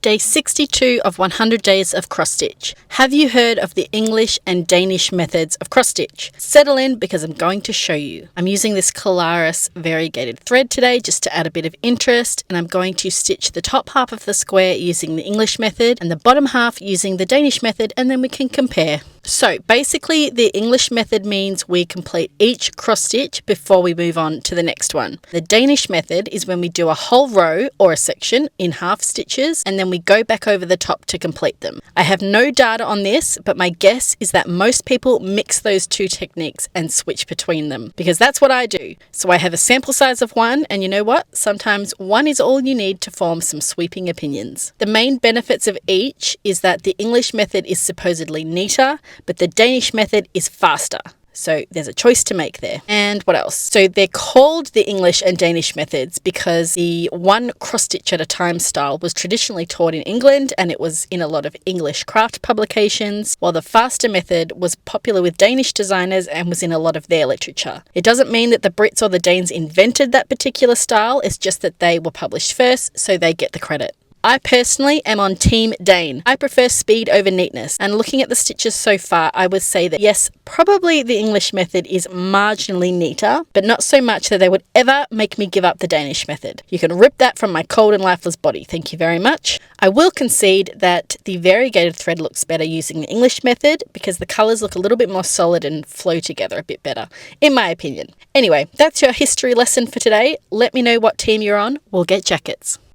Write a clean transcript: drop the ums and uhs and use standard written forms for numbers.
Day 62 of 100 Days of Cross Stitch. Have you heard of the English and Danish methods of cross stitch? Settle in because I'm going to show you. I'm using this Colaris variegated thread today just to add a bit of interest, and I'm going to stitch the top half of the square using the English method and the bottom half using the Danish method, and then we can compare. So basically the English method means we complete each cross stitch before we move on to the next one. The Danish method is when we do a whole row or a section in half stitches and then we go back over the top to complete them. I have no data on this, but my guess is that most people mix those two techniques and switch between them, because that's what I do. So I have a sample size of one, and you know what? Sometimes one is all you need to form some sweeping opinions. The main benefits of each is that the English method is supposedly neater, but the Danish method is faster. So there's a choice to make there. And what else? So they're called the English and Danish methods because the one cross stitch at a time style was traditionally taught in England and it was in a lot of English craft publications, while the faster method was popular with Danish designers and was in a lot of their literature. It doesn't mean that the Brits or the Danes invented that particular style, it's just that they were published first, so they get the credit. I personally am on Team Dane. I prefer speed over neatness, and looking at the stitches so far, I would say that yes, probably the English method is marginally neater, but not so much that they would ever make me give up the Danish method. You can rip that from my cold and lifeless body, thank you very much. I will concede that the variegated thread looks better using the English method because the colours look a little bit more solid and flow together a bit better, in my opinion. Anyway, that's your history lesson for today. Let me know what team you're on. We'll get jackets.